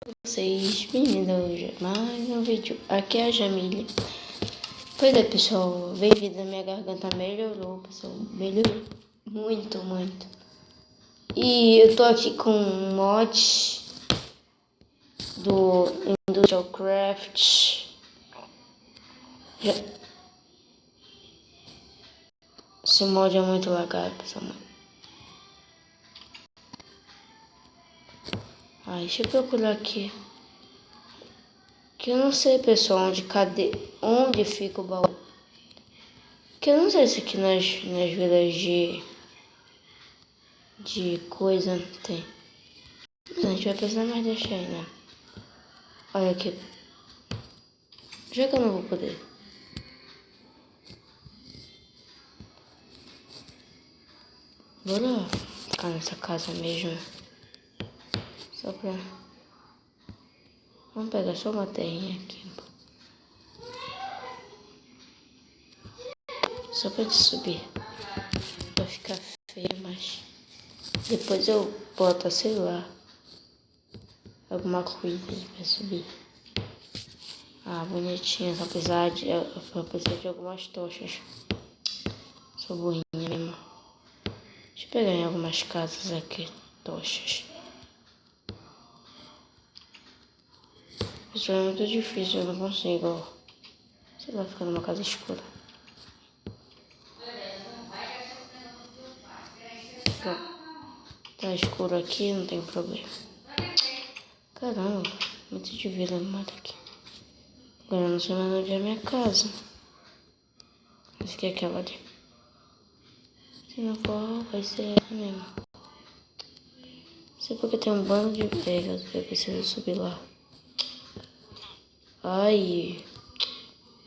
Vocês, bem-vindos hoje a mais um vídeo. Aqui é a Jamília. Pois é, pessoal, bem-vindo. A minha garganta melhorou, pessoal, melhorou muito, muito. E eu tô aqui com um mod do Industrial Craft. Esse mod é muito legal, pessoal. Deixa eu procurar aqui. Que eu não sei, pessoal, onde fica o baú. Que eu não sei se aqui nas vilas de coisa tem. Mas a gente vai precisar mais deixar aí, né? Olha aqui. Já que eu não vou poder. Bora ficar nessa casa mesmo. Só pra... Vamos pegar só uma terrinha aqui. Só pra te subir. Vai ficar feio, mas... Depois eu boto, sei lá, alguma coisa aí pra subir. Bonitinha. Só precisar de algumas tochas. Sou burrinha mesmo. Deixa eu pegar em algumas casas aqui. Tochas. Isso é muito difícil, eu não consigo. Sei lá, ficar numa casa escura. Tá escuro aqui, não tem problema. Caramba, muito de vida mata aqui. Agora eu não sei mais onde é a minha casa. Acho que é aquela ali. Se não for, vai ser essa mesmo. Não sei porque tem um bando de vegas, eu preciso subir lá. Ai,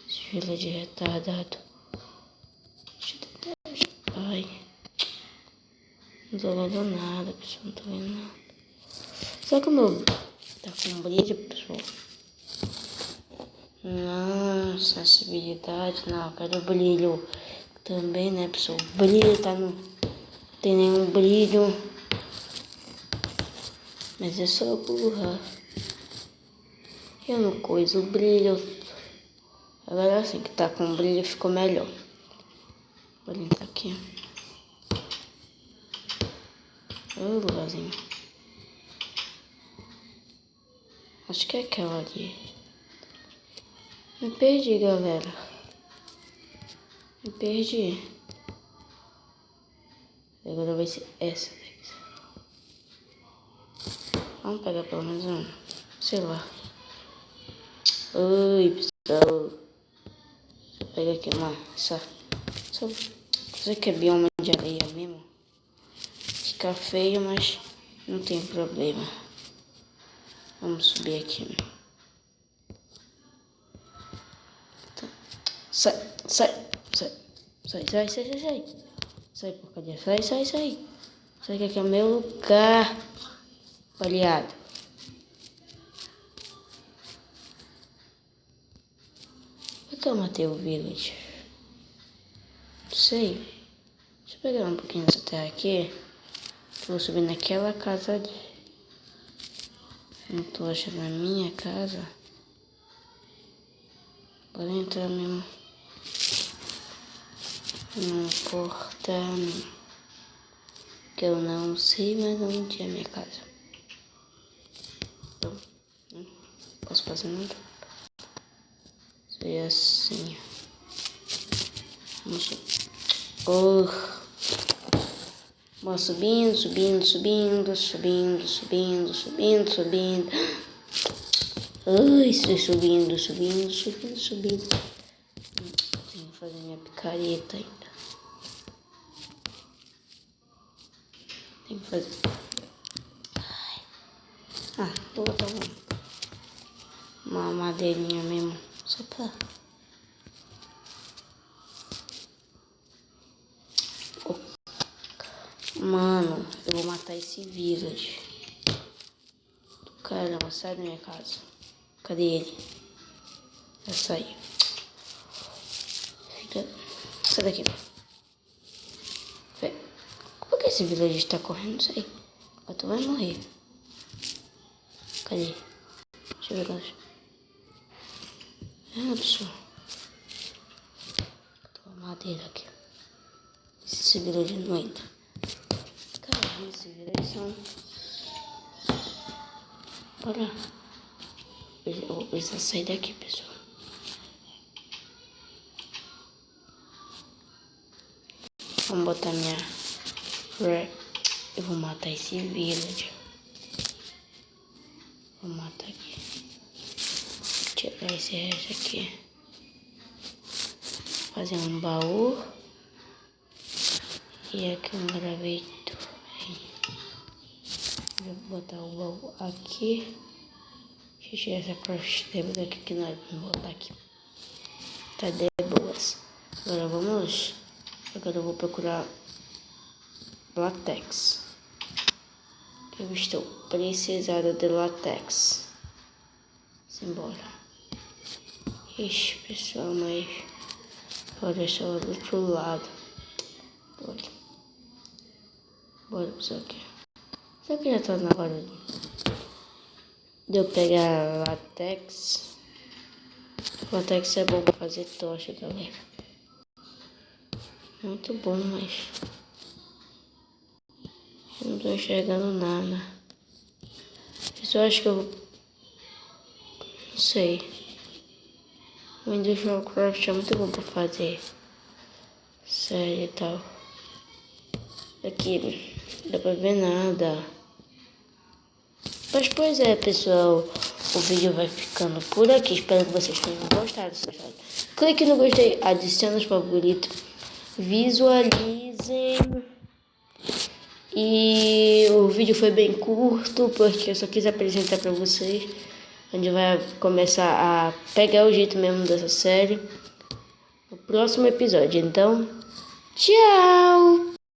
esse filho de retardado. Ai, não tô vendo nada, pessoal, não tô vendo nada. Será que o meu tá com brilho, pessoal? Não, sensibilidade, não, cadê o brilho? Também, né, pessoal? O brilho tá no... Não tem nenhum brilho. Mas é só burra. Eu não coiso o brilho. Agora assim que tá com brilho ficou melhor. Vou limpar aqui. Ô, lugarzinho. Acho que é aquela ali. Me perdi, galera. Me perdi. Agora vai ser essa daqui. Vamos pegar pelo menos um. Sei lá. Oi, pessoal. Deixa eu pegar aqui uma. Só você que é bioma de areia mesmo. Fica feio, mas não tem problema. Vamos subir aqui. Tá. Sai. Sai, porcaria. Sai. Sai que aqui é o meu lugar. Aliado. Por que eu matei o village? Não sei. Deixa eu pegar um pouquinho dessa terra aqui. Vou subir naquela casa ali. Não tô achando a minha casa. Bora entrar mesmo. Não importa. Que eu não sei mais onde é a minha casa. Então, não posso fazer nada. Seria assim. Vamos subir. Vou subindo. Ai, estou subindo. Tenho que fazer minha picareta ainda. Tem que fazer. Vou botar uma madeirinha mesmo. Só pra... Mano, eu vou matar esse village. Caramba, sai da minha casa. Cadê ele? Já saiu. Sai daqui. Como que esse village tá correndo? Não sei. Agora tu vai morrer. Cadê? verdade. Pessoal. Tô a madeira aqui. Esse grande não entra. Cara, esse grande são... Bora. Eu vou precisar sair daqui, pessoal. Vamos botar minha... Eu vou matar esse village. Vou matar aqui. Tirar esse resto aqui. Fazer um baú. E aqui um graveto. Vou botar o baú aqui. Deixa eu tirar essa crush table daqui que nós vamos botar aqui. Tá de boas. Agora vamos. Agora eu vou procurar látex. Eu estou precisando de látex. Simbora. Ixi, pessoal, mas olha só do outro lado. Bora pessoal aqui. Será que já tá na hora de eu pegar látex? Látex é bom pra fazer tocha, galera. Muito bom, mas eu não tô enxergando nada. Eu acho que eu vou... Não sei. O Industrial Craft é muito bom pra fazer série e tal. Aqui não dá pra ver nada. Mas pois é, pessoal. O vídeo vai ficando por aqui. Espero que vocês tenham gostado. Clique no gostei, adicione os favoritos, visualizem. E o vídeo foi bem curto, porque eu só quis apresentar pra vocês. Onde vai começar a pegar o jeito mesmo dessa série. No próximo episódio. Então, tchau!